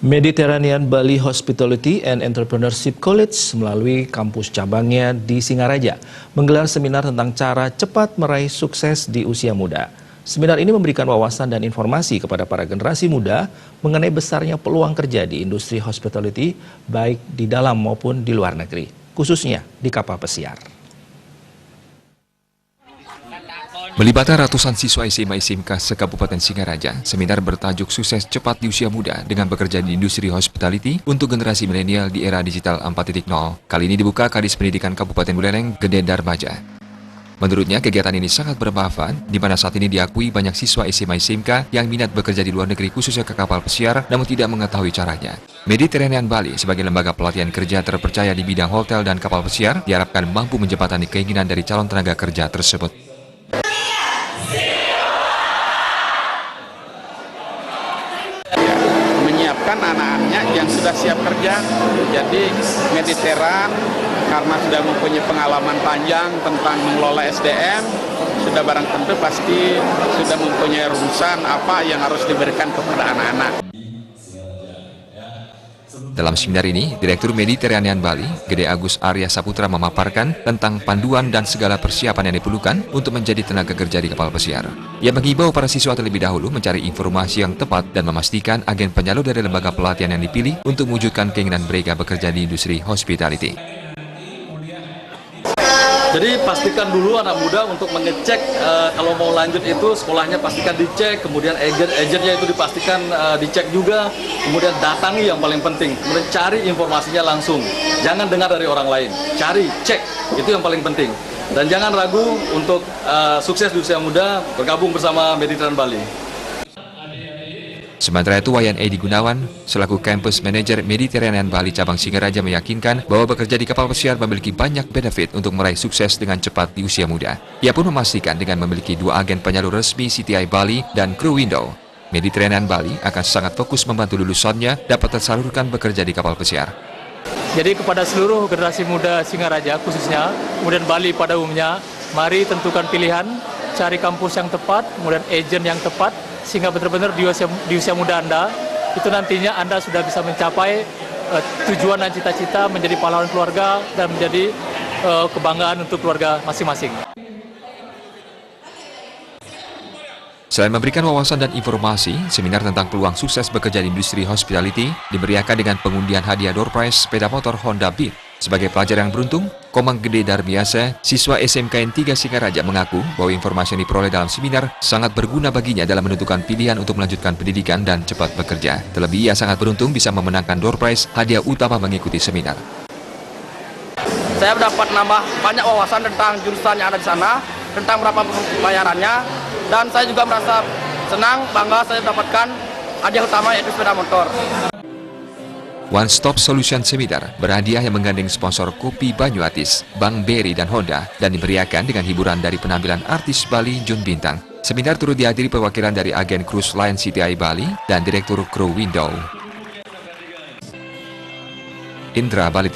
Mediterranean Bali Hospitality and Entrepreneurship College melalui kampus cabangnya di Singaraja menggelar seminar tentang cara cepat meraih sukses di usia muda. Seminar ini memberikan wawasan dan informasi kepada para generasi muda mengenai besarnya peluang kerja di industri hospitality baik di dalam maupun di luar negeri, khususnya di kapal pesiar. Melibatkan ratusan siswa SMA SMK se-Kabupaten Singaraja, seminar bertajuk Sukses Cepat di Usia Muda dengan bekerja di industri hospitality untuk generasi milenial di era digital 4.0. Kali ini dibuka Kadis Pendidikan Kabupaten Buleleng, Gede Darmaja. Menurutnya, kegiatan ini sangat bermanfaat, di mana saat ini diakui banyak siswa SMA SMK yang minat bekerja di luar negeri khususnya ke kapal pesiar, namun tidak mengetahui caranya. Mediterranean Bali sebagai lembaga pelatihan kerja terpercaya di bidang hotel dan kapal pesiar diharapkan mampu menjembatani keinginan dari calon tenaga kerja tersebut. Menyiapkan anak-anaknya yang sudah siap kerja. Jadi Mediterranean karena sudah mempunyai pengalaman panjang tentang mengelola SDM, sudah barang tentu pasti sudah mempunyai rumusan apa yang harus diberikan kepada anak-anak. Dalam seminar ini, Direktur Mediterranean Bali, Gede Agus Arya Saputra memaparkan tentang panduan dan segala persiapan yang diperlukan untuk menjadi tenaga kerja di kapal pesiar. Ia mengimbau para siswa terlebih dahulu mencari informasi yang tepat dan memastikan agen penyalur dari lembaga pelatihan yang dipilih untuk mewujudkan keinginan mereka bekerja di industri hospitality. Jadi pastikan dulu anak muda untuk mengecek kalau mau lanjut itu sekolahnya pastikan dicek, kemudian agennya itu dipastikan dicek juga, kemudian datangi yang paling penting, kemudian cari informasinya langsung, jangan dengar dari orang lain, cari, cek, itu yang paling penting. Dan jangan ragu untuk sukses di usia muda, bergabung bersama Mediterranean Bali. Sementara itu, Wayan Edi Gunawan, selaku Campus Manager Mediterranean Bali Cabang Singaraja meyakinkan bahwa bekerja di kapal pesiar memiliki banyak benefit untuk meraih sukses dengan cepat di usia muda. Ia pun memastikan dengan memiliki 2 agen penyalur resmi CTI Bali dan Crew Window, Mediterranean Bali akan sangat fokus membantu lulusannya dapat tersalurkan bekerja di kapal pesiar. Jadi kepada seluruh generasi muda Singaraja khususnya, kemudian Bali pada umumnya, mari tentukan pilihan, cari kampus yang tepat, kemudian agen yang tepat, sehingga benar-benar di usia muda Anda, itu nantinya Anda sudah bisa mencapai tujuan dan cita-cita menjadi pahlawan keluarga dan menjadi kebanggaan untuk keluarga masing-masing. Selain memberikan wawasan dan informasi, seminar tentang peluang sukses bekerja di industri hospitality diberiakan dengan pengundian hadiah door prize sepeda motor Honda Beat. Sebagai pelajar yang beruntung, Komang Gede Darmiasa, siswa SMKN 3 Singaraja mengaku bahwa informasi yang diperoleh dalam seminar sangat berguna baginya dalam menentukan pilihan untuk melanjutkan pendidikan dan cepat bekerja. Terlebih, ia sangat beruntung bisa memenangkan door prize hadiah utama mengikuti seminar. Saya dapat nambah banyak wawasan tentang jurusan yang ada di sana, tentang berapa pembayarannya, dan saya juga merasa senang, bangga saya mendapatkan hadiah utama yaitu sepeda motor. One Stop Solution Seminar berhadiah yang menggandeng sponsor Kopi Banyuatis, Bank BRI dan Honda, dan diberiakan dengan hiburan dari penampilan artis Bali Jun Bintang. Seminar turut dihadiri perwakilan dari agen Cruise Line CTI Bali dan Direktur Crew Window. Indra Bali.